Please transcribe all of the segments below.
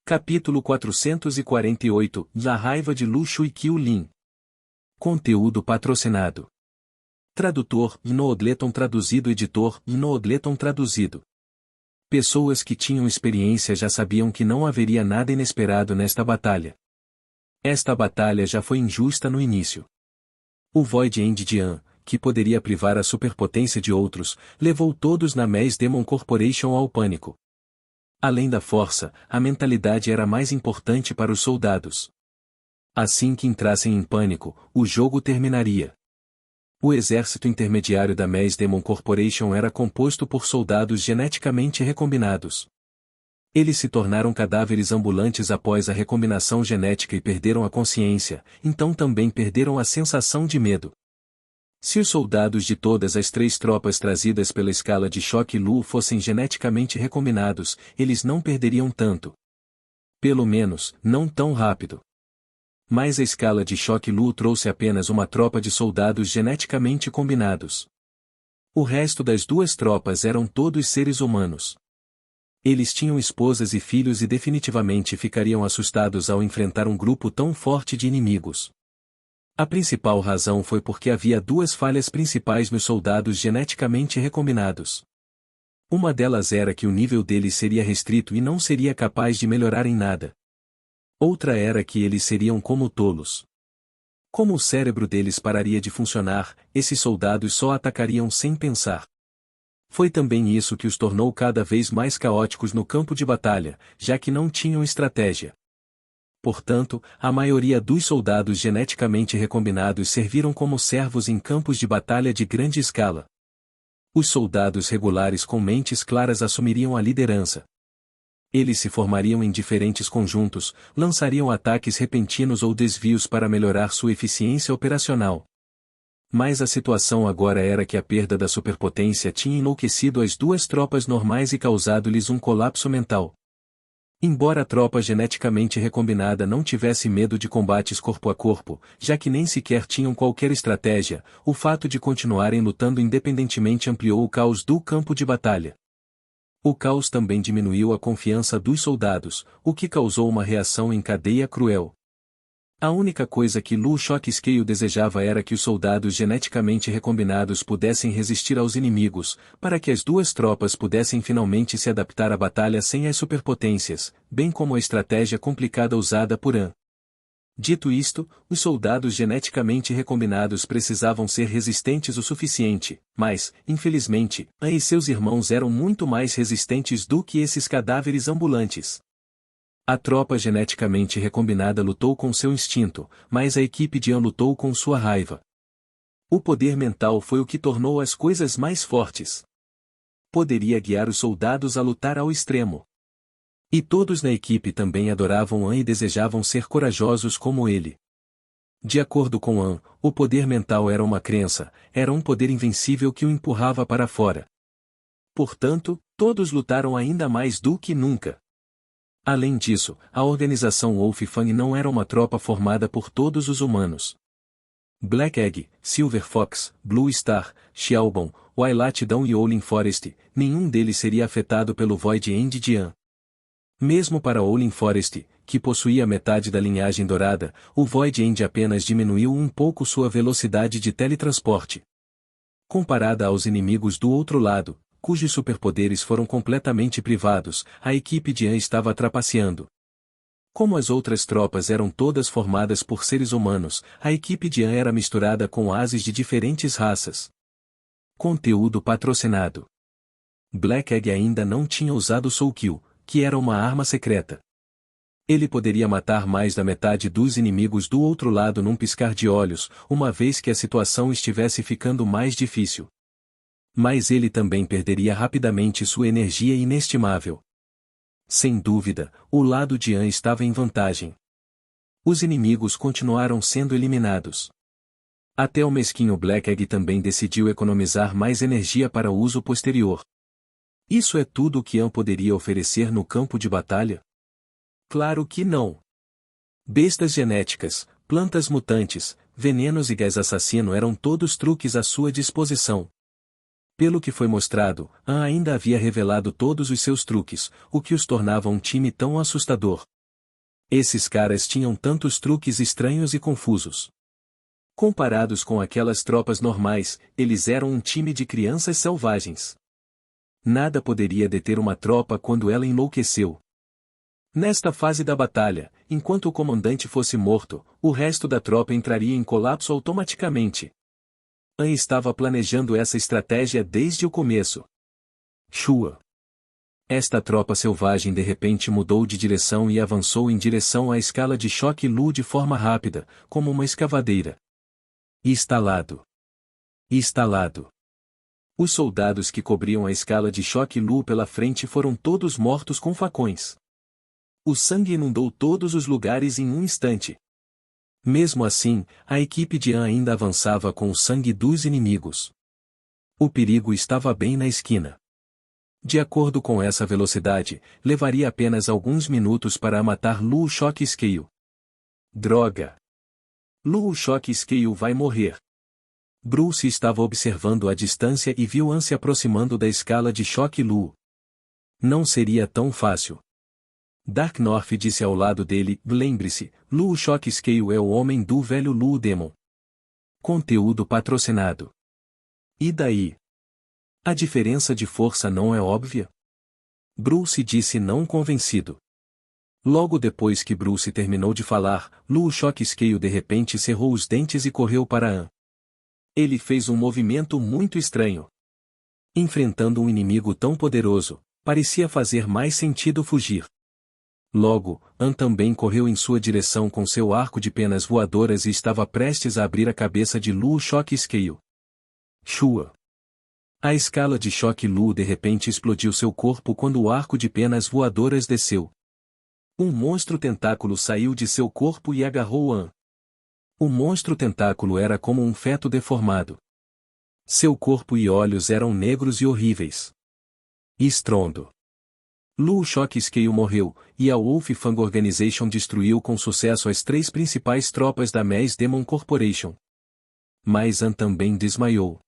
Capítulo 448 La raiva de Lu Shui-Qiu-Lin. Conteúdo patrocinado. Tradutor, Noodleton traduzido. Editor, Noodleton traduzido. Pessoas que tinham experiência já sabiam que não haveria nada inesperado nesta batalha. Esta batalha já foi injusta no início. O Void End Dian, que poderia privar a superpotência de outros, levou todos na Mass Demon Corporation ao pânico. Além da força, a mentalidade era mais importante para os soldados. Assim que entrassem em pânico, o jogo terminaria. O exército intermediário da Mass Demon Corporation era composto por soldados geneticamente recombinados. Eles se tornaram cadáveres ambulantes após a recombinação genética e perderam a consciência, então também perderam a sensação de medo. Se os soldados de todas as 3 tropas trazidas pela escala de choque Lu fossem geneticamente recombinados, eles não perderiam tanto. Pelo menos, não tão rápido. Mas a escala de choque Lu trouxe apenas uma tropa de soldados geneticamente combinados. O resto das 2 tropas eram todos seres humanos. Eles tinham esposas e filhos e definitivamente ficariam assustados ao enfrentar um grupo tão forte de inimigos. A principal razão foi porque havia 2 falhas principais nos soldados geneticamente recombinados. Uma delas era que o nível deles seria restrito e não seria capaz de melhorar em nada. Outra era que eles seriam como tolos. Como o cérebro deles pararia de funcionar, esses soldados só atacariam sem pensar. Foi também isso que os tornou cada vez mais caóticos no campo de batalha, já que não tinham estratégia. Portanto, a maioria dos soldados geneticamente recombinados serviram como servos em campos de batalha de grande escala. Os soldados regulares com mentes claras assumiriam a liderança. Eles se formariam em diferentes conjuntos, lançariam ataques repentinos ou desvios para melhorar sua eficiência operacional. Mas a situação agora era que a perda da superpotência tinha enlouquecido as 2 tropas normais e causado-lhes um colapso mental. Embora a tropa geneticamente recombinada não tivesse medo de combates corpo a corpo, já que nem sequer tinham qualquer estratégia, o fato de continuarem lutando independentemente ampliou o caos do campo de batalha. O caos também diminuiu a confiança dos soldados, o que causou uma reação em cadeia cruel. A única coisa que Lu Shui-Qiu desejava era que os soldados geneticamente recombinados pudessem resistir aos inimigos, para que as 2 tropas pudessem finalmente se adaptar à batalha sem as superpotências, bem como a estratégia complicada usada por An. Dito isto, os soldados geneticamente recombinados precisavam ser resistentes o suficiente, mas, infelizmente, An e seus irmãos eram muito mais resistentes do que esses cadáveres ambulantes. A tropa geneticamente recombinada lutou com seu instinto, mas a equipe de An lutou com sua raiva. O poder mental foi o que tornou as coisas mais fortes. Poderia guiar os soldados a lutar ao extremo. E todos na equipe também adoravam An e desejavam ser corajosos como ele. De acordo com An, o poder mental era uma crença, era um poder invencível que o empurrava para fora. Portanto, todos lutaram ainda mais do que nunca. Além disso, a organização Wolf Fang não era uma tropa formada por todos os humanos. Black Egg, Silver Fox, Blue Star, Xiaobon, Wailat Dawn e Owlin Forest, nenhum deles seria afetado pelo Void End Dian. Mesmo para Owlin Forest, que possuía metade da linhagem dourada, o Void End apenas diminuiu um pouco sua velocidade de teletransporte. Comparada aos inimigos do outro lado, cujos superpoderes foram completamente privados, a equipe de An estava trapaceando. Como as outras tropas eram todas formadas por seres humanos, a equipe de An era misturada com ases de diferentes raças. Conteúdo patrocinado. Black Egg ainda não tinha usado Soul Kill, que era uma arma secreta. Ele poderia matar mais da metade dos inimigos do outro lado num piscar de olhos, uma vez que a situação estivesse ficando mais difícil. Mas ele também perderia rapidamente sua energia inestimável. Sem dúvida, o lado de An estava em vantagem. Os inimigos continuaram sendo eliminados. Até o mesquinho Black Egg também decidiu economizar mais energia para o uso posterior. Isso é tudo o que An poderia oferecer no campo de batalha? Claro que não. Bestas genéticas, plantas mutantes, venenos e gás assassino eram todos truques à sua disposição. Pelo que foi mostrado, An ainda havia revelado todos os seus truques, o que os tornava um time tão assustador. Esses caras tinham tantos truques estranhos e confusos. Comparados com aquelas tropas normais, eles eram um time de crianças selvagens. Nada poderia deter uma tropa quando ela enlouqueceu. Nesta fase da batalha, enquanto o comandante fosse morto, o resto da tropa entraria em colapso automaticamente. Han estava planejando essa estratégia desde o começo. Shua. Esta tropa selvagem de repente mudou de direção e avançou em direção à escala de choque Lu de forma rápida, como uma escavadeira. Instalado. Instalado. Os soldados que cobriam a escala de choque Lu pela frente foram todos mortos com facões. O sangue inundou todos os lugares em um instante. Mesmo assim, a equipe de Han ainda avançava com o sangue dos inimigos. O perigo estava bem na esquina. De acordo com essa velocidade, levaria apenas alguns minutos para matar Lu Shock Scale. Droga! Lu Shock Scale vai morrer. Bruce estava observando a distância e viu Han se aproximando da escala de choque Lu. Não seria tão fácil. Dark North disse ao lado dele, lembre-se, Lu Shock Scale é o homem do velho Lu Demon. Conteúdo patrocinado. E daí? A diferença de força não é óbvia? Bruce disse não convencido. Logo depois que Bruce terminou de falar, Lu Shock Scale de repente cerrou os dentes e correu para Han. Ele fez um movimento muito estranho. Enfrentando um inimigo tão poderoso, parecia fazer mais sentido fugir. Logo, Han também correu em sua direção com seu arco de penas voadoras e estava prestes a abrir a cabeça de Lu Shock Scale. Shua. A escala de choque Lu de repente explodiu seu corpo quando o arco de penas voadoras desceu. Um monstro tentáculo saiu de seu corpo e agarrou Han. O monstro tentáculo era como um feto deformado. Seu corpo e olhos eram negros e horríveis. Estrondo. Lu Shock Scale morreu, e a Wolfgang Organization destruiu com sucesso as 3 principais tropas da Maze Demon Corporation. Mas Han também desmaiou.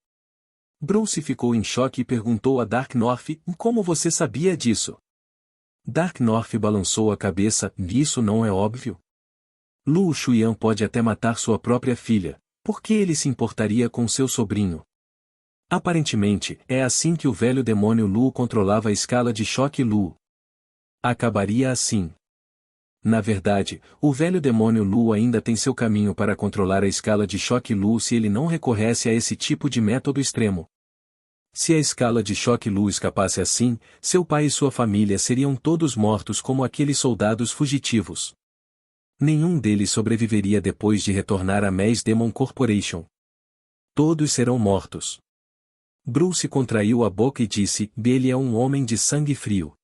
Bruce ficou em choque e perguntou a Dark North, como você sabia disso? Dark North balançou a cabeça, isso não é óbvio? Lu Shuyan pode até matar sua própria filha, por que ele se importaria com seu sobrinho? Aparentemente, é assim que o velho demônio Lu controlava a escala de choque Lu. Acabaria assim. Na verdade, o velho demônio Lu ainda tem seu caminho para controlar a escala de choque Lu se ele não recorresse a esse tipo de método extremo. Se a escala de choque Lu escapasse assim, seu pai e sua família seriam todos mortos como aqueles soldados fugitivos. Nenhum deles sobreviveria depois de retornar à Maze Demon Corporation. Todos serão mortos. Bruce contraiu a boca e disse, ele é um homem de sangue frio.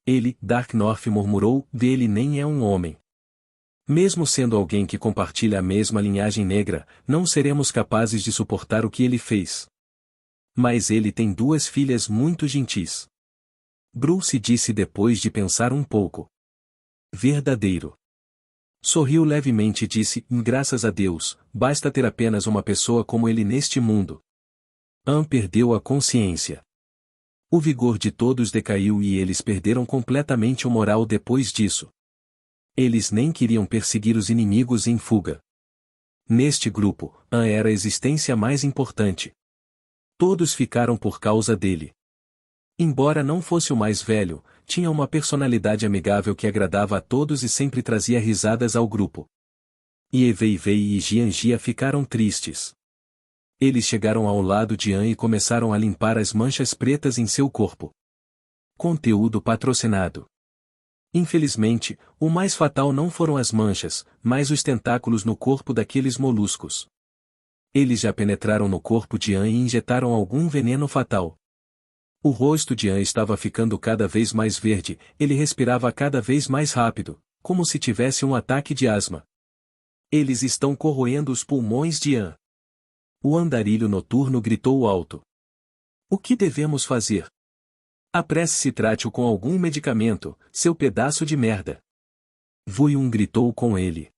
Ele, Dark North murmurou, ele nem é um homem. Mesmo sendo alguém que compartilha a mesma linhagem negra, não seremos capazes de suportar o que ele fez. Mas ele tem 2 filhas muito gentis. Bruce disse depois de pensar um pouco. Verdadeiro. Sorriu levemente e disse, graças a Deus, basta ter apenas uma pessoa como ele neste mundo. Han perdeu a consciência. O vigor de todos decaiu e eles perderam completamente o moral depois disso. Eles nem queriam perseguir os inimigos em fuga. Neste grupo, Han era a existência mais importante. Todos ficaram por causa dele. Embora não fosse o mais velho, tinha uma personalidade amigável que agradava a todos e sempre trazia risadas ao grupo. Yeveivei e Jianjia ficaram tristes. Eles chegaram ao lado de Han e começaram a limpar as manchas pretas em seu corpo. Conteúdo patrocinado. Infelizmente, o mais fatal não foram as manchas, mas os tentáculos no corpo daqueles moluscos. Eles já penetraram no corpo de Han e injetaram algum veneno fatal. O rosto de Han estava ficando cada vez mais verde, ele respirava cada vez mais rápido, como se tivesse um ataque de asma. Eles estão corroendo os pulmões de Han. O andarilho noturno gritou alto. O que devemos fazer? Apresse-se e trate-o com algum medicamento, seu pedaço de merda. Vuiun gritou com ele.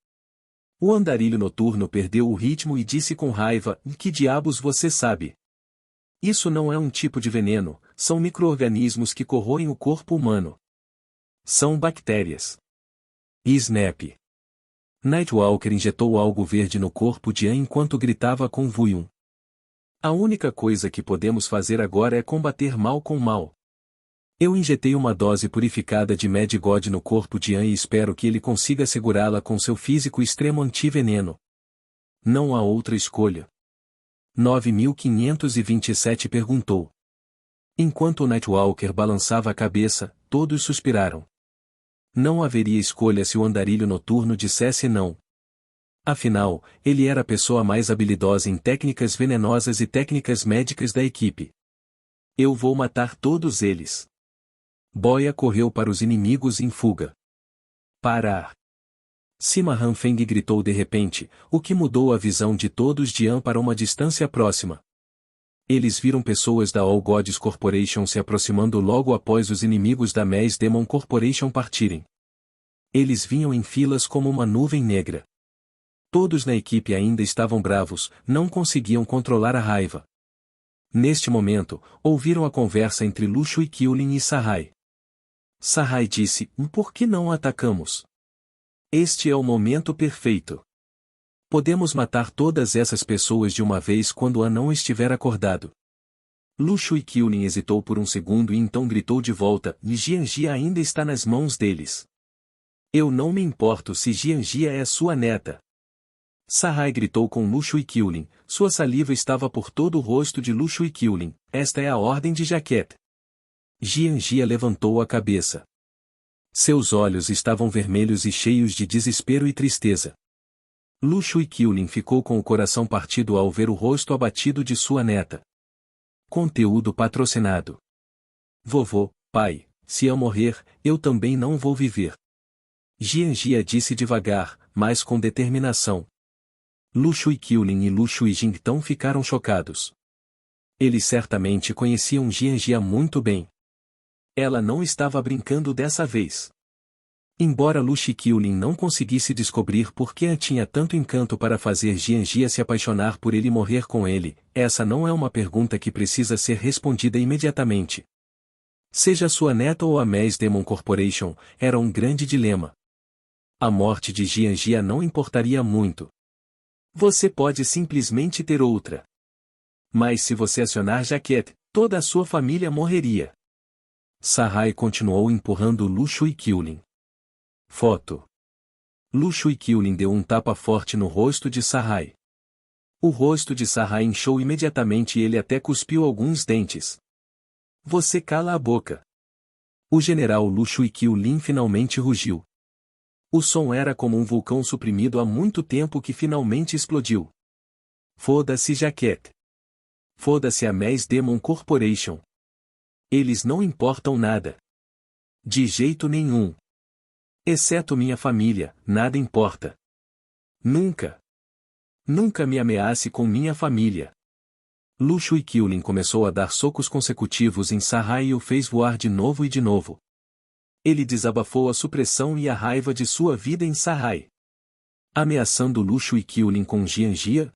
O andarilho noturno perdeu o ritmo e disse com raiva, que diabos você sabe? Isso não é um tipo de veneno, são micro-organismos que corroem o corpo humano. São bactérias. E snap. Nightwalker injetou algo verde no corpo de An enquanto gritava com Vuyun. A única coisa que podemos fazer agora é combater mal com mal. Eu injetei uma dose purificada de Mad God no corpo de An e espero que ele consiga segurá-la com seu físico extremo anti-veneno. Não há outra escolha. 9527 perguntou. Enquanto o Nightwalker balançava a cabeça, todos suspiraram. Não haveria escolha se o andarilho noturno dissesse não. Afinal, ele era a pessoa mais habilidosa em técnicas venenosas e técnicas médicas da equipe. Eu vou matar todos eles. Boia correu para os inimigos em fuga. Parar! Sima Hanfeng gritou de repente, o que mudou a visão de todos de An para uma distância próxima. Eles viram pessoas da All Gods Corporation se aproximando logo após os inimigos da Maze Demon Corporation partirem. Eles vinham em filas como uma nuvem negra. Todos na equipe ainda estavam bravos, não conseguiam controlar a raiva. Neste momento, ouviram a conversa entre Lu Shui Qiulin e Sahai. Sahai disse, por que não atacamos? Este é o momento perfeito. Podemos matar todas essas pessoas de uma vez quando An não estiver acordado. Lu Shui Qiulin hesitou por um segundo e então gritou de volta, Jianjia ainda está nas mãos deles. Eu não me importo se Jianjia é sua neta. Sahai gritou com Lu Shui Qiulin, sua saliva estava por todo o rosto de Lu Shui Qiulin, esta é a ordem de Jaquet. Jianjia levantou a cabeça. Seus olhos estavam vermelhos e cheios de desespero e tristeza. Lu Shui Qiulin ficou com o coração partido ao ver o rosto abatido de sua neta. Conteúdo patrocinado. Vovô, pai, se eu morrer, eu também não vou viver. Jianjia disse devagar, mas com determinação. Lu Shui Qiulin e Lu Shui Jingtão ficaram chocados. Eles certamente conheciam Jianjia muito bem. Ela não estava brincando dessa vez. Embora Lu Shui Qiulin não conseguisse descobrir por que An tinha tanto encanto para fazer Jianjia se apaixonar por ele e morrer com ele, essa não é uma pergunta que precisa ser respondida imediatamente. Seja sua neta ou a Maze Demon Corporation, era um grande dilema. A morte de Jianjia não importaria muito. Você pode simplesmente ter outra. Mas se você acionar Jaquet, toda a sua família morreria. Sahai continuou empurrando Lu Shui Qiulin. Foto. Lu Shui Qiulin deu um tapa forte no rosto de Sahai. O rosto de Sahai inchou imediatamente e ele até cuspiu alguns dentes. Você cala a boca. O general Lu Shui Qiulin finalmente rugiu. O som era como um vulcão suprimido há muito tempo que finalmente explodiu. Foda-se Jaquet. Foda-se a Maze Demon Corporation. Eles não importam nada. De jeito nenhum. Exceto minha família, nada importa. Nunca. Nunca me ameace com minha família. Lu Shui Qiulin começou a dar socos consecutivos em Sahai e o fez voar de novo e de novo. Ele desabafou a supressão e a raiva de sua vida em Sahai. Ameaçando Lu Shui Qiulin com Jianjia?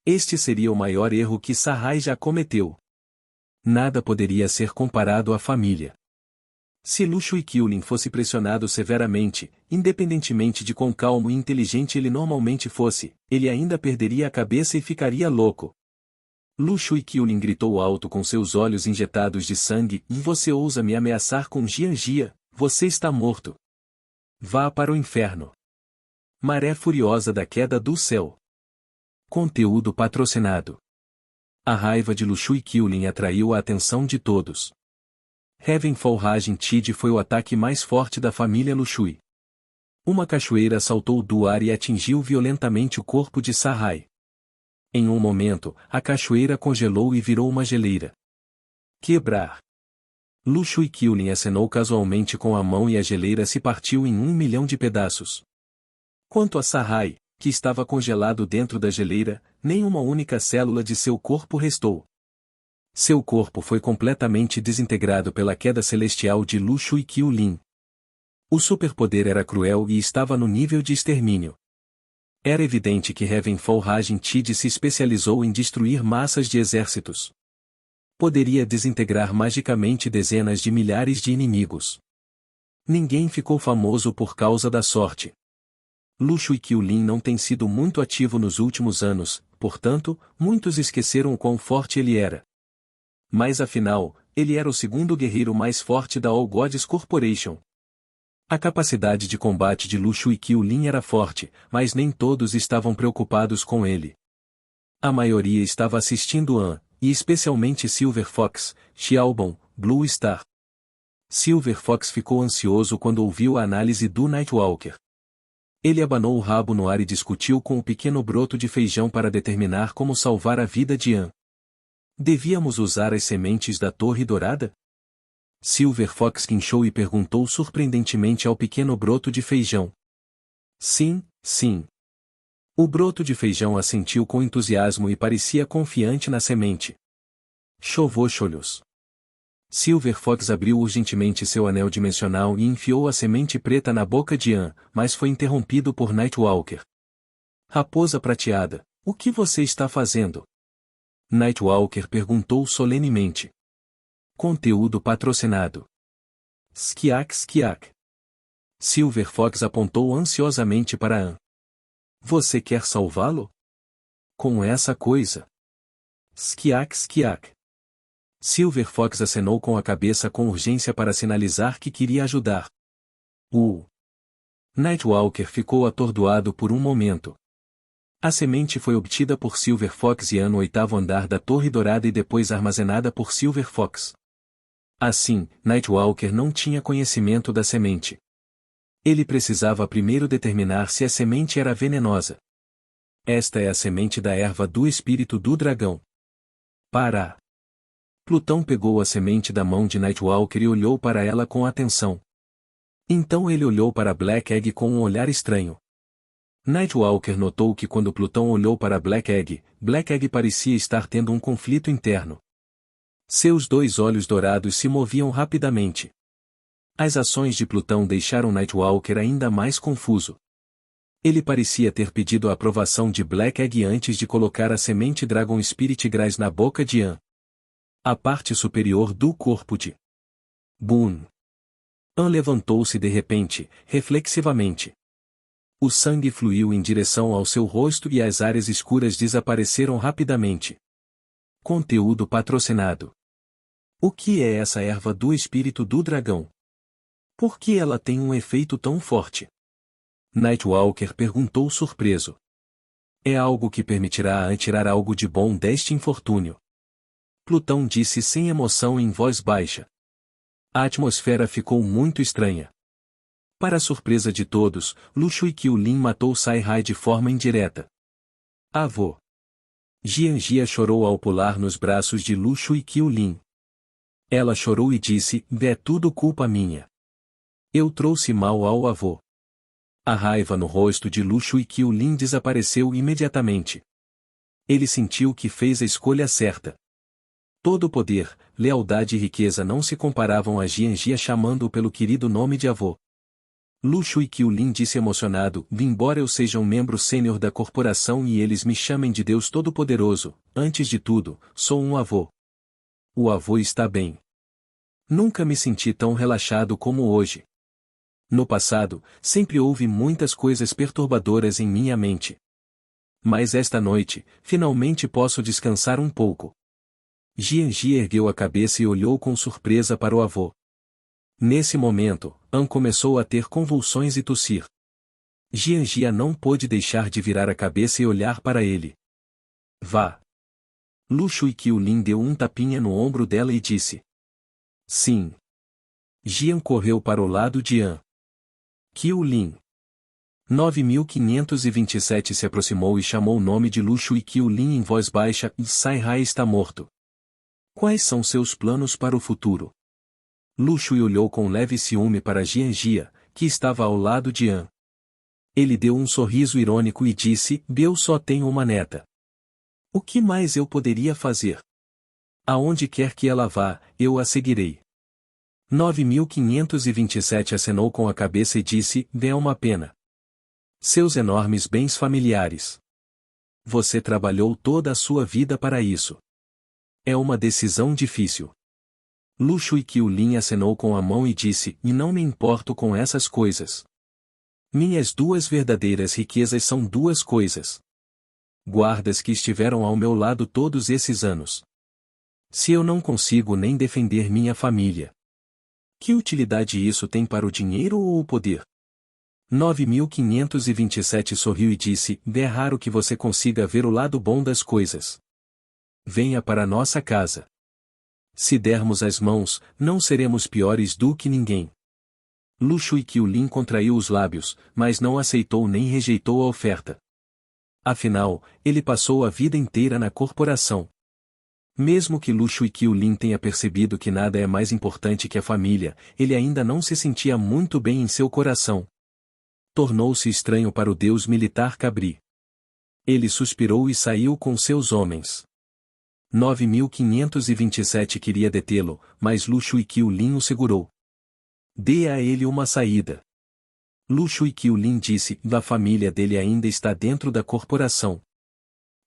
Este seria o maior erro que Sahai já cometeu. Nada poderia ser comparado à família. Se Lu Shui Qiulin fosse pressionado severamente, independentemente de quão calmo e inteligente ele normalmente fosse, ele ainda perderia a cabeça e ficaria louco. Lu Shui Qiulin gritou alto com seus olhos injetados de sangue, você ousa me ameaçar com Jianjia, você está morto. Vá para o inferno. Maré furiosa da queda do céu. Conteúdo patrocinado. A raiva de Lu Shui Qiulin atraiu a atenção de todos. Heavenfall Raging Tide foi o ataque mais forte da família Lu Shui. Uma cachoeira saltou do ar e atingiu violentamente o corpo de Sahai. Em um momento, a cachoeira congelou e virou uma geleira. Quebrar. Lu Shui Qiulin acenou casualmente com a mão e a geleira se partiu em 1.000.000 de pedaços. Quanto a Sahai, que estava congelado dentro da geleira, nem uma única célula de seu corpo restou. Seu corpo foi completamente desintegrado pela queda celestial de Lu Shui Qiulin. O superpoder era cruel e estava no nível de extermínio. Era evidente que Heavenfall Raging Tide se especializou em destruir massas de exércitos. Poderia desintegrar magicamente dezenas de milhares de inimigos. Ninguém ficou famoso por causa da sorte. Lu Shui Qiulin não tem sido muito ativo nos últimos anos, portanto, muitos esqueceram o quão forte ele era. Mas afinal, ele era o segundo guerreiro mais forte da All Gods Corporation. A capacidade de combate de Lu Shui Qiulin era forte, mas nem todos estavam preocupados com ele. A maioria estava assistindo An, e especialmente Silver Fox, Xiaobon, Blue Star. Silver Fox ficou ansioso quando ouviu a análise do Nightwalker. Ele abanou o rabo no ar e discutiu com o pequeno broto de feijão para determinar como salvar a vida de An. Devíamos usar as sementes da Torre Dourada? Silver Fox quinchou e perguntou surpreendentemente ao pequeno broto de feijão. Sim, sim. O broto de feijão assentiu com entusiasmo e parecia confiante na semente. Chovou-cholhos. Silver Fox abriu urgentemente seu anel dimensional e enfiou a semente preta na boca de An, mas foi interrompido por Nightwalker. Raposa prateada, o que você está fazendo? Nightwalker perguntou solenemente. Conteúdo patrocinado. Skiak Skiak. Silver Fox apontou ansiosamente para An. Você quer salvá-lo? Com essa coisa. Skiak Skiak. Silver Fox acenou com a cabeça com urgência para sinalizar que queria ajudar. Nightwalker ficou atordoado por um momento. A semente foi obtida por Silver Fox e An no 8º andar da Torre Dourada e depois armazenada por Silver Fox. Assim, Nightwalker não tinha conhecimento da semente. Ele precisava primeiro determinar se a semente era venenosa. Esta é a semente da erva do espírito do dragão. Para! Plutão pegou a semente da mão de Nightwalker e olhou para ela com atenção. Então ele olhou para Black Egg com um olhar estranho. Nightwalker notou que quando Plutão olhou para Black Egg parecia estar tendo um conflito interno. Seus dois olhos dourados se moviam rapidamente. As ações de Plutão deixaram Nightwalker ainda mais confuso. Ele parecia ter pedido a aprovação de Black Egg antes de colocar a semente Dragon Spirit Grass na boca de An. A parte superior do corpo de Boon. An levantou-se de repente, reflexivamente. O sangue fluiu em direção ao seu rosto e as áreas escuras desapareceram rapidamente. Conteúdo patrocinado. O que é essa erva do espírito do dragão? Por que ela tem um efeito tão forte? Nightwalker perguntou surpreso. É algo que permitirá a An tirar algo de bom deste infortúnio. Plutão disse sem emoção em voz baixa. A atmosfera ficou muito estranha. Para a surpresa de todos, Lu Shui Qiulin matou Sai-Hai de forma indireta. Avô. Jianjia chorou ao pular nos braços de Lu Shui Qiulin. Ela chorou e disse, é tudo culpa minha. Eu trouxe mal ao avô. A raiva no rosto de Lu Shui Qiulin desapareceu imediatamente. Ele sentiu que fez a escolha certa. Todo poder, lealdade e riqueza não se comparavam a Jianjia chamando-o pelo querido nome de avô. Lu Shui Qiulin disse emocionado, embora eu seja um membro sênior da corporação e eles me chamem de Deus Todo-Poderoso, antes de tudo, sou um avô. O avô está bem. Nunca me senti tão relaxado como hoje. No passado, sempre houve muitas coisas perturbadoras em minha mente. Mas esta noite, finalmente posso descansar um pouco. Jianjia ergueu a cabeça e olhou com surpresa para o avô. Nesse momento, An começou a ter convulsões e tossir. Jianjia não pôde deixar de virar a cabeça e olhar para ele. Vá. Lu Shui Qiulin deu um tapinha no ombro dela e disse. Sim. Jian correu para o lado de An. Qiulin. 9527 se aproximou e chamou o nome de Lu Shui Qiulin em voz baixa, Sai-Hai está morto. Quais são seus planos para o futuro? Lu Shui olhou com leve ciúme para Jianjia, que estava ao lado de An. Ele deu um sorriso irônico e disse, eu só tenho uma neta. O que mais eu poderia fazer? Aonde quer que ela vá, eu a seguirei. 9527 acenou com a cabeça e disse, é uma pena. Seus enormes bens familiares. Você trabalhou toda a sua vida para isso. É uma decisão difícil. Lu Shui Qiulin acenou com a mão e disse, e não me importo com essas coisas. Minhas duas verdadeiras riquezas são duas coisas. Guardas que estiveram ao meu lado todos esses anos. Se eu não consigo nem defender minha família, que utilidade isso tem para o dinheiro ou o poder? 9527 sorriu e disse, é raro que você consiga ver o lado bom das coisas. Venha para nossa casa. Se dermos as mãos, não seremos piores do que ninguém. Lu Shui Qiulin contraiu os lábios, mas não aceitou nem rejeitou a oferta. Afinal, ele passou a vida inteira na corporação. Mesmo que Lu Shui Qiulin tenha percebido que nada é mais importante que a família, ele ainda não se sentia muito bem em seu coração. Tornou-se estranho para o deus militar Cabri. Ele suspirou e saiu com seus homens. 9527 queria detê-lo, mas Lu Shui Qiulin o segurou. Dê a ele uma saída. Lu Shui Qiulin disse, a família dele ainda está dentro da corporação.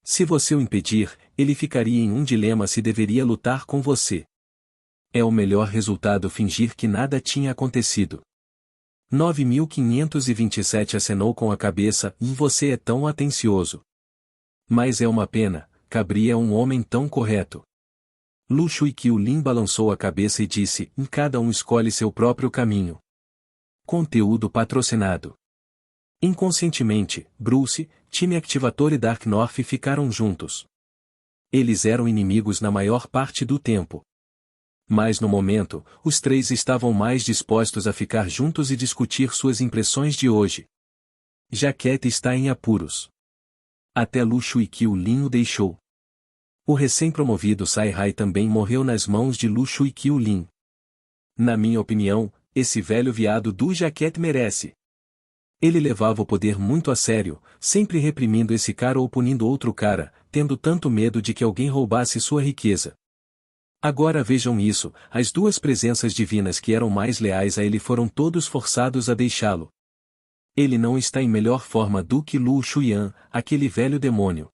Se você o impedir, ele ficaria em um dilema se deveria lutar com você. É o melhor resultado fingir que nada tinha acontecido. 9527 acenou com a cabeça, você é tão atencioso. Mas é uma pena, Cabri é um homem tão correto. Lu Shui Qiulin balançou a cabeça e disse, cada um escolhe seu próprio caminho. Conteúdo patrocinado. Inconscientemente, Bruce, Time Activator e Dark North ficaram juntos. Eles eram inimigos na maior parte do tempo. Mas no momento, os três estavam mais dispostos a ficar juntos e discutir suas impressões de hoje. Jaquette está em apuros. Até Lu Shui Qiulin o deixou. O recém-promovido Sai Hai também morreu nas mãos de Lu Shui Qiulin. Na minha opinião, esse velho viado do Jaquette merece. Ele levava o poder muito a sério, sempre reprimindo esse cara ou punindo outro cara, tendo tanto medo de que alguém roubasse sua riqueza. Agora vejam isso, as duas presenças divinas que eram mais leais a ele foram todos forçados a deixá-lo. Ele não está em melhor forma do que Lu Shuyan, aquele velho demônio.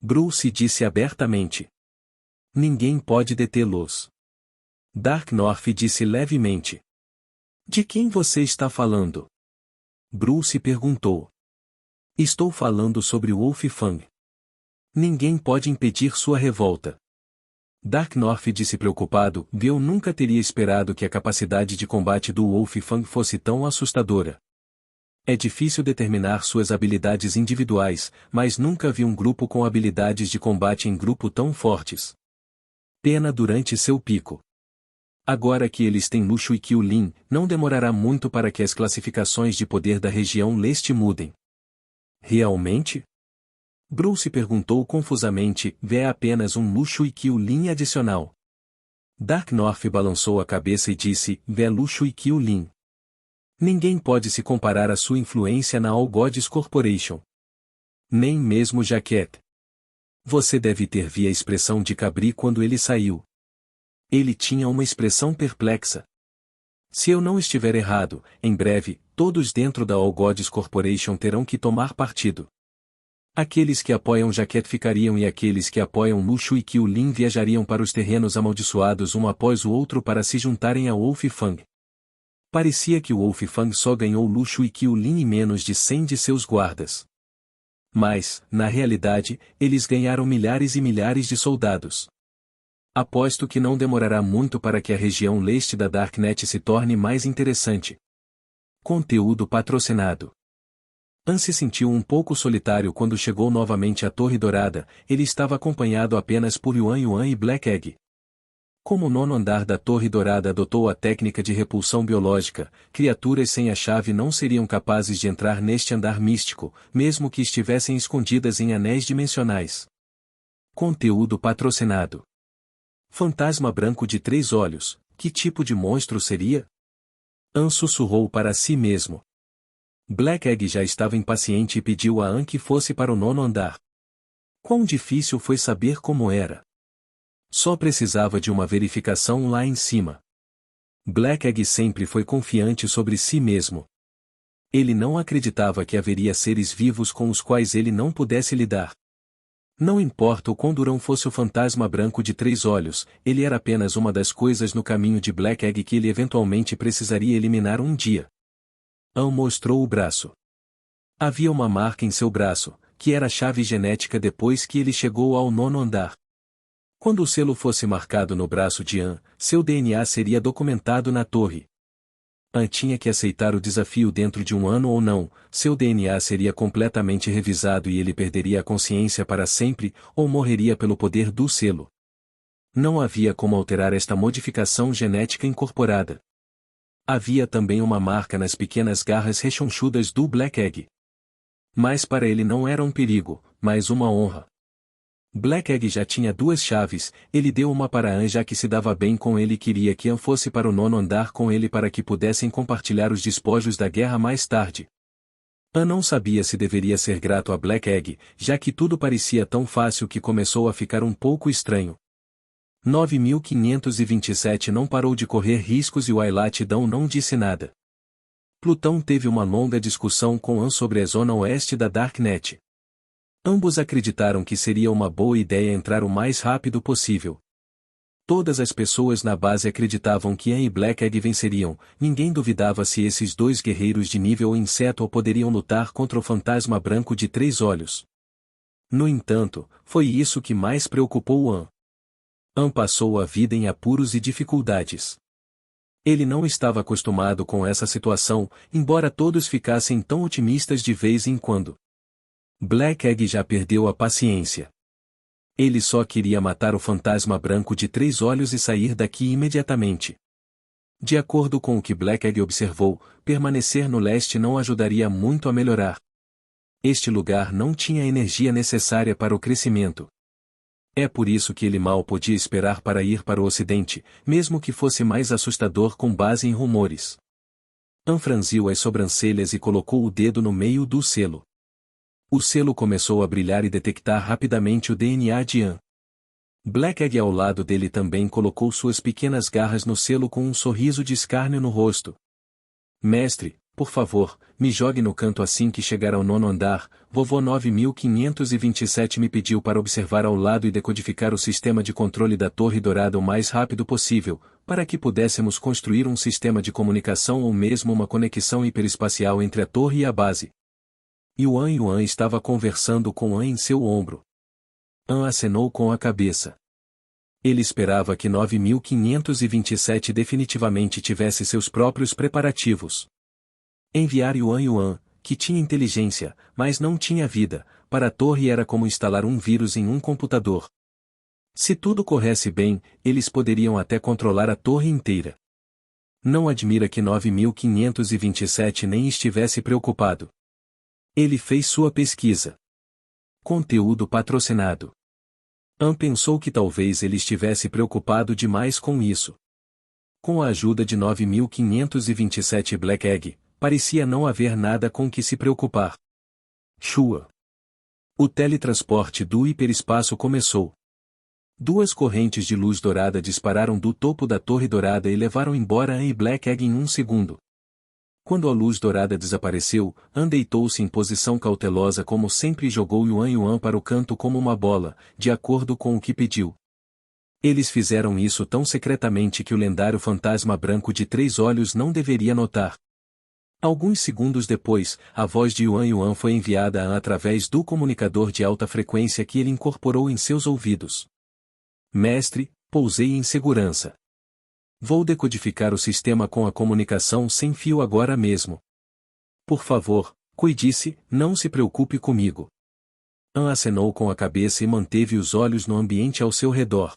Bruce disse abertamente. Ninguém pode detê-los. Dark North disse levemente. De quem você está falando? Bruce perguntou. Estou falando sobre Wolf Fang. Ninguém pode impedir sua revolta. Dark North disse preocupado, eu nunca teria esperado que a capacidade de combate do Wolf Fang fosse tão assustadora. É difícil determinar suas habilidades individuais, mas nunca vi um grupo com habilidades de combate em grupo tão fortes. Pena durante seu pico. Agora que eles têm Lu Shui Qiulin, não demorará muito para que as classificações de poder da região leste mudem. Realmente? Bruce perguntou confusamente, é apenas um Lu Shui Qiulin adicional. Dark North balançou a cabeça e disse, é Lu Shui Qiulin. Ninguém pode se comparar à sua influência na All Gods Corporation. Nem mesmo Jaquette. Você deve ter visto a expressão de Cabri quando ele saiu. Ele tinha uma expressão perplexa. Se eu não estiver errado, em breve, todos dentro da All Gods Corporation terão que tomar partido. Aqueles que apoiam Jaquette ficariam e aqueles que apoiam Lu Shui Qiulin viajariam para os terrenos amaldiçoados um após o outro para se juntarem a Wolf Fang. Parecia que o Wolf Fang só ganhou Lu Shui Qiulin e menos de 100 de seus guardas. Mas, na realidade, eles ganharam milhares e milhares de soldados. Aposto que não demorará muito para que a região leste da Darknet se torne mais interessante. Conteúdo patrocinado. An se sentiu um pouco solitário quando chegou novamente à Torre Dourada, ele estava acompanhado apenas por Yuan Yuan e Black Egg. Como o nono andar da Torre Dourada adotou a técnica de repulsão biológica, criaturas sem a chave não seriam capazes de entrar neste andar místico, mesmo que estivessem escondidas em anéis dimensionais. Conteúdo patrocinado. Fantasma branco de 3 olhos, que tipo de monstro seria? An sussurrou para si mesmo. Black Egg já estava impaciente e pediu a An que fosse para o nono andar. Quão difícil foi saber como era. Só precisava de uma verificação lá em cima. Black Egg sempre foi confiante sobre si mesmo. Ele não acreditava que haveria seres vivos com os quais ele não pudesse lidar. Não importa o quão durão fosse o fantasma branco de 3 olhos, ele era apenas uma das coisas no caminho de Black Egg que ele eventualmente precisaria eliminar um dia. Ann mostrou o braço. Havia uma marca em seu braço, que era a chave genética depois que ele chegou ao 9º andar. Quando o selo fosse marcado no braço de Ann, seu DNA seria documentado na torre. Ann tinha que aceitar o desafio dentro de um ano ou não, seu DNA seria completamente revisado e ele perderia a consciência para sempre, ou morreria pelo poder do selo. Não havia como alterar esta modificação genética incorporada. Havia também uma marca nas pequenas garras rechonchudas do Black Egg. Mas para ele não era um perigo, mas uma honra. Black Egg já tinha 2 chaves, ele deu uma para Ann já que se dava bem com ele e queria que Ann fosse para o 9º andar com ele para que pudessem compartilhar os despojos da guerra mais tarde. Ann não sabia se deveria ser grato a Black Egg, já que tudo parecia tão fácil que começou a ficar um pouco estranho. 9527 não parou de correr riscos e o Aylat Dawn não disse nada. Plutão teve uma longa discussão com Ann sobre a zona oeste da Darknet. Ambos acreditaram que seria uma boa ideia entrar o mais rápido possível. Todas as pessoas na base acreditavam que Ann e Black Egg venceriam, ninguém duvidava se esses 2 guerreiros de nível inseto poderiam lutar contra o fantasma branco de 3 olhos. No entanto, foi isso que mais preocupou Ann. Ann passou a vida em apuros e dificuldades. Ele não estava acostumado com essa situação, embora todos ficassem tão otimistas de vez em quando. Black Egg já perdeu a paciência. Ele só queria matar o fantasma branco de 3 olhos e sair daqui imediatamente. De acordo com o que Black Egg observou, permanecer no leste não ajudaria muito a melhorar. Este lugar não tinha a energia necessária para o crescimento. É por isso que ele mal podia esperar para ir para o ocidente, mesmo que fosse mais assustador com base em rumores. Ann franziu as sobrancelhas e colocou o dedo no meio do selo. O selo começou a brilhar e detectar rapidamente o DNA de Ann. Black Egg ao lado dele também colocou suas pequenas garras no selo com um sorriso de escárnio no rosto. Mestre, por favor, me jogue no canto assim que chegar ao 9º andar, vovô 9527 me pediu para observar ao lado e decodificar o sistema de controle da Torre Dourada o mais rápido possível, para que pudéssemos construir um sistema de comunicação ou mesmo uma conexão hiperespacial entre a torre e a base. Yuan estava conversando com Ann em seu ombro. Ann acenou com a cabeça. Ele esperava que 9527 definitivamente tivesse seus próprios preparativos. Enviar Yuan, que tinha inteligência, mas não tinha vida, para a torre era como instalar um vírus em um computador. Se tudo corresse bem, eles poderiam até controlar a torre inteira. Não admira que 9527 nem estivesse preocupado. Ele fez sua pesquisa. Conteúdo patrocinado. Ann pensou que talvez ele estivesse preocupado demais com isso. Com a ajuda de 9527 Black Egg, parecia não haver nada com que se preocupar. Shua. O teletransporte do hiperespaço começou. 2 correntes de luz dourada dispararam do topo da Torre Dourada e levaram embora Ann e Black Egg em um segundo. Quando a luz dourada desapareceu, Ann deitou-se em posição cautelosa como sempre e jogou Yuan para o canto como uma bola, de acordo com o que pediu. Eles fizeram isso tão secretamente que o lendário fantasma branco de 3 olhos não deveria notar. Alguns segundos depois, a voz de Yuan foi enviada a Ann através do comunicador de alta frequência que ele incorporou em seus ouvidos. Mestre, pousei em segurança. Vou decodificar o sistema com a comunicação sem fio agora mesmo. Por favor, cuide-se, não se preocupe comigo. Ann acenou com a cabeça e manteve os olhos no ambiente ao seu redor.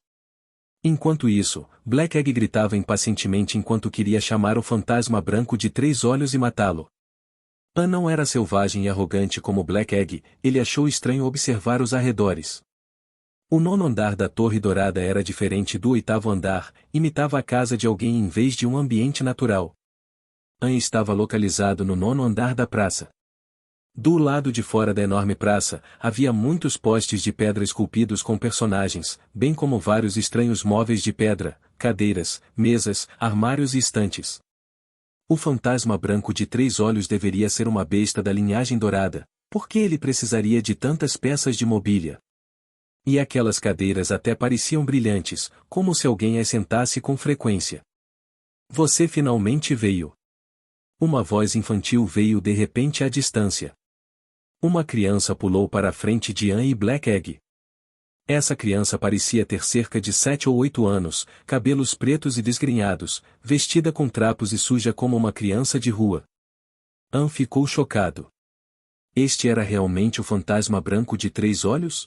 Enquanto isso, Black Egg gritava impacientemente enquanto queria chamar o fantasma branco de 3 olhos e matá-lo. Ann não era selvagem e arrogante como Black Egg, ele achou estranho observar os arredores. O 9º andar da Torre Dourada era diferente do 8º andar, imitava a casa de alguém em vez de um ambiente natural. Ann estava localizado no 9º andar da praça. Do lado de fora da enorme praça, havia muitos postes de pedra esculpidos com personagens, bem como vários estranhos móveis de pedra, cadeiras, mesas, armários e estantes. O fantasma branco de 3 olhos deveria ser uma besta da linhagem dourada, por que ele precisaria de tantas peças de mobília? E aquelas cadeiras até pareciam brilhantes, como se alguém as sentasse com frequência. Você finalmente veio. Uma voz infantil veio de repente à distância. Uma criança pulou para a frente de Anne e Black Egg. Essa criança parecia ter cerca de 7 ou 8 anos, cabelos pretos e desgrenhados, vestida com trapos e suja como uma criança de rua. Anne ficou chocado. Este era realmente o fantasma branco de 3 olhos?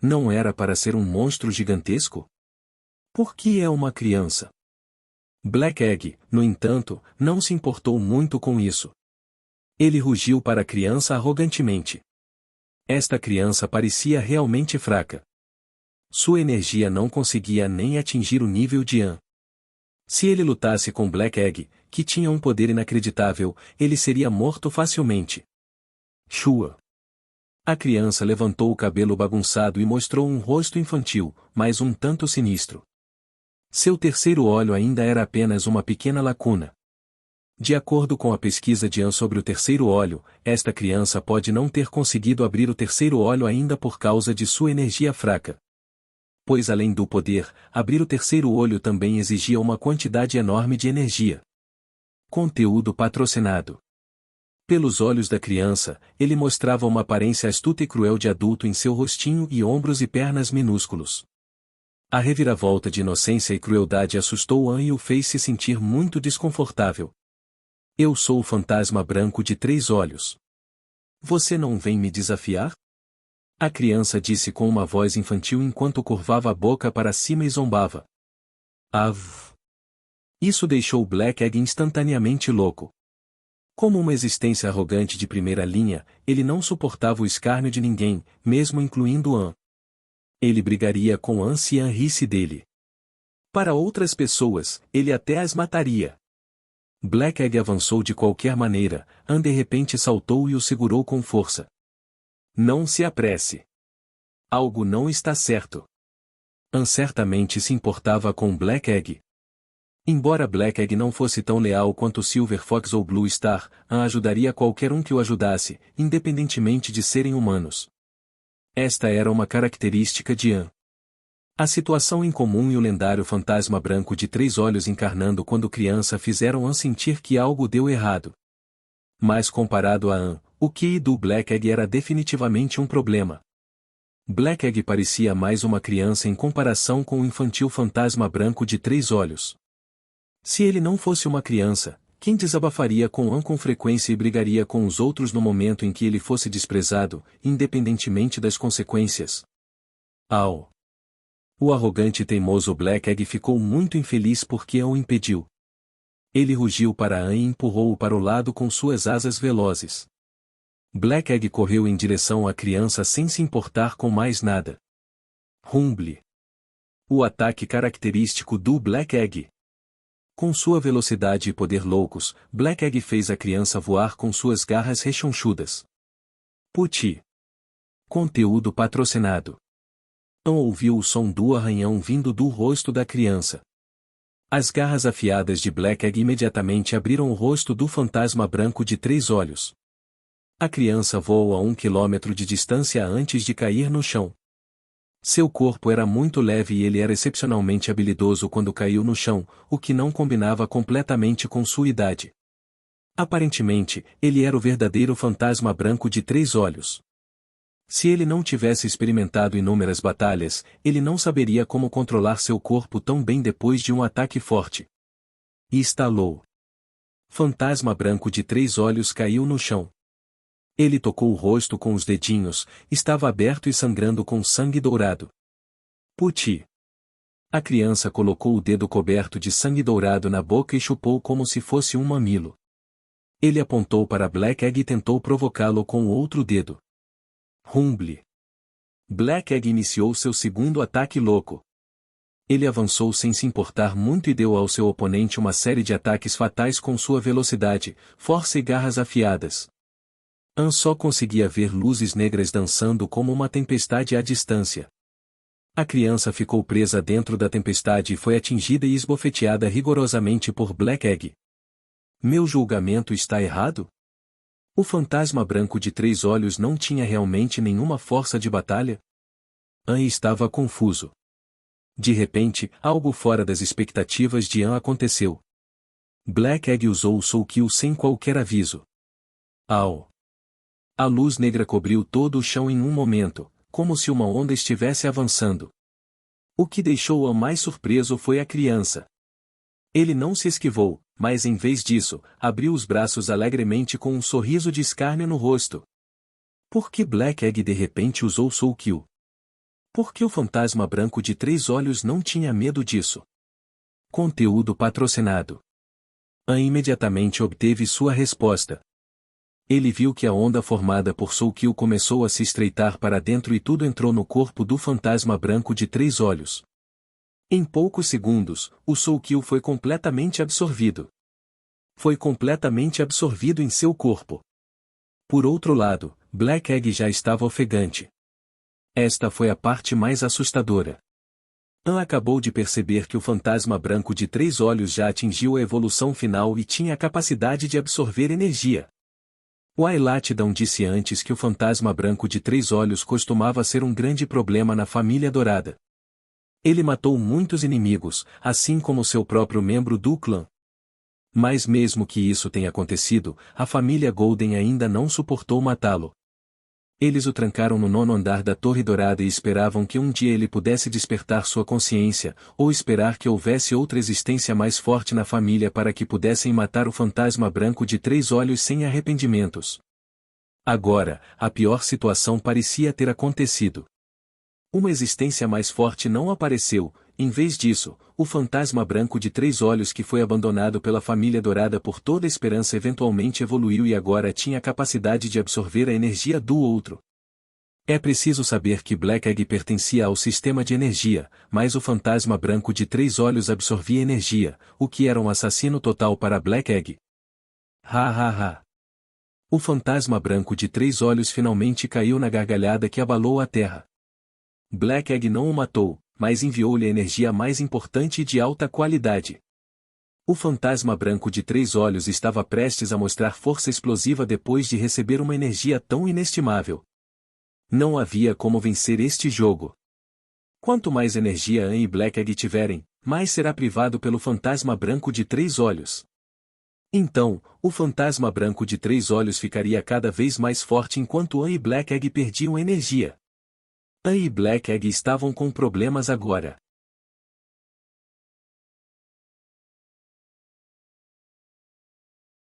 Não era para ser um monstro gigantesco? Por que é uma criança? Black Egg, no entanto, não se importou muito com isso. Ele rugiu para a criança arrogantemente. Esta criança parecia realmente fraca. Sua energia não conseguia nem atingir o nível de Anne. Se ele lutasse com Black Egg, que tinha um poder inacreditável, ele seria morto facilmente. Shua. A criança levantou o cabelo bagunçado e mostrou um rosto infantil, mas um tanto sinistro. Seu terceiro olho ainda era apenas uma pequena lacuna. De acordo com a pesquisa de Anne sobre o terceiro olho, esta criança pode não ter conseguido abrir o terceiro olho ainda por causa de sua energia fraca. Pois além do poder, abrir o terceiro olho também exigia uma quantidade enorme de energia. Conteúdo patrocinado. Pelos olhos da criança, ele mostrava uma aparência astuta e cruel de adulto em seu rostinho e ombros e pernas minúsculos. A reviravolta de inocência e crueldade assustou Anne e o fez se sentir muito desconfortável. Eu sou o fantasma branco de 3 olhos. Você não vem me desafiar? A criança disse com uma voz infantil enquanto curvava a boca para cima e zombava. Av! Isso deixou Black Egg instantaneamente louco. Como uma existência arrogante de primeira linha, ele não suportava o escárnio de ninguém, mesmo incluindo Anne. Ele brigaria com Anne se Anne risse dele. Para outras pessoas, ele até as mataria. Black Egg avançou de qualquer maneira, Anne de repente saltou e o segurou com força. Não se apresse. Algo não está certo. Anne certamente se importava com Black Egg. Embora Black Egg não fosse tão leal quanto Silver Fox ou Blue Star, Anne ajudaria qualquer um que o ajudasse, independentemente de serem humanos. Esta era uma característica de Anne. A situação incomum e o lendário fantasma branco de 3 olhos encarnando quando criança fizeram Anne sentir que algo deu errado. Mas comparado a Anne, o QI do Black Egg era definitivamente um problema. Black Egg parecia mais uma criança em comparação com o infantil fantasma branco de 3 olhos. Se ele não fosse uma criança, quem desabafaria com Anne com frequência e brigaria com os outros no momento em que ele fosse desprezado, independentemente das consequências? Au! O arrogante e teimoso Black Egg ficou muito infeliz porque Anne o impediu. Ele rugiu para Anne e empurrou-o para o lado com suas asas velozes. Black Egg correu em direção à criança sem se importar com mais nada. Rumble. O ataque característico do Black Egg. Com sua velocidade e poder loucos, Black Egg fez a criança voar com suas garras rechonchudas. Puti. Conteúdo patrocinado. Anne ouviu o som do arranhão vindo do rosto da criança. As garras afiadas de Black Egg imediatamente abriram o rosto do fantasma branco de 3 olhos. A criança voou a 1 quilômetro de distância antes de cair no chão. Seu corpo era muito leve e ele era excepcionalmente habilidoso quando caiu no chão, o que não combinava completamente com sua idade. Aparentemente, ele era o verdadeiro fantasma branco de 3 olhos. Se ele não tivesse experimentado inúmeras batalhas, ele não saberia como controlar seu corpo tão bem depois de um ataque forte. E estalou. Fantasma branco de 3 olhos caiu no chão. Ele tocou o rosto com os dedinhos, estava aberto e sangrando com sangue dourado. Puti. A criança colocou o dedo coberto de sangue dourado na boca e chupou como se fosse um mamilo. Ele apontou para Black Egg e tentou provocá-lo com o outro dedo. Rumble. Black Egg iniciou seu segundo ataque louco. Ele avançou sem se importar muito e deu ao seu oponente uma série de ataques fatais com sua velocidade, força e garras afiadas. Anne só conseguia ver luzes negras dançando como uma tempestade à distância. A criança ficou presa dentro da tempestade e foi atingida e esbofeteada rigorosamente por Black Egg. Meu julgamento está errado? O fantasma branco de 3 olhos não tinha realmente nenhuma força de batalha? An estava confuso. De repente, algo fora das expectativas de An aconteceu. Black Egg usou o Soul Kill sem qualquer aviso. Au! A luz negra cobriu todo o chão em um momento, como se uma onda estivesse avançando. O que deixou An mais surpreso foi a criança. Ele não se esquivou, mas em vez disso, abriu os braços alegremente com um sorriso de escárnio no rosto. Por que Black Egg de repente usou Soul Kill? Por que o fantasma branco de 3 olhos não tinha medo disso? Conteúdo patrocinado. An imediatamente obteve sua resposta. Ele viu que a onda formada por Soul Kill começou a se estreitar para dentro e tudo entrou no corpo do fantasma branco de 3 olhos. Em poucos segundos, o Soul Kill foi completamente absorvido. Foi completamente absorvido em seu corpo. Por outro lado, Black Egg já estava ofegante. Esta foi a parte mais assustadora. An acabou de perceber que o fantasma branco de 3 olhos já atingiu a evolução final e tinha a capacidade de absorver energia. Wailatidão disse antes que o fantasma branco de 3 olhos costumava ser um grande problema na família dourada. Ele matou muitos inimigos, assim como seu próprio membro do clã. Mas mesmo que isso tenha acontecido, a família Golden ainda não suportou matá-lo. Eles o trancaram no 9º andar da Torre Dourada e esperavam que um dia ele pudesse despertar sua consciência, ou esperar que houvesse outra existência mais forte na família para que pudessem matar o fantasma branco de 3 olhos sem arrependimentos. Agora, a pior situação parecia ter acontecido. Uma existência mais forte não apareceu. Em vez disso, o fantasma branco de 3 olhos que foi abandonado pela família dourada por toda a esperança eventualmente evoluiu e agora tinha a capacidade de absorver a energia do outro. É preciso saber que Black Egg pertencia ao sistema de energia, mas o fantasma branco de 3 olhos absorvia energia, o que era um assassino total para Black Egg. Ha ha ha! O fantasma branco de 3 olhos finalmente caiu na gargalhada que abalou a terra. Black Egg não o matou, mas enviou-lhe a energia mais importante e de alta qualidade. O fantasma branco de 3 olhos estava prestes a mostrar força explosiva depois de receber uma energia tão inestimável. Não havia como vencer este jogo. Quanto mais energia An e Black Egg tiverem, mais será privado pelo fantasma branco de 3 olhos. Então, o fantasma branco de 3 olhos ficaria cada vez mais forte enquanto An e Black Egg perdiam energia. An e Black Egg estavam com problemas agora.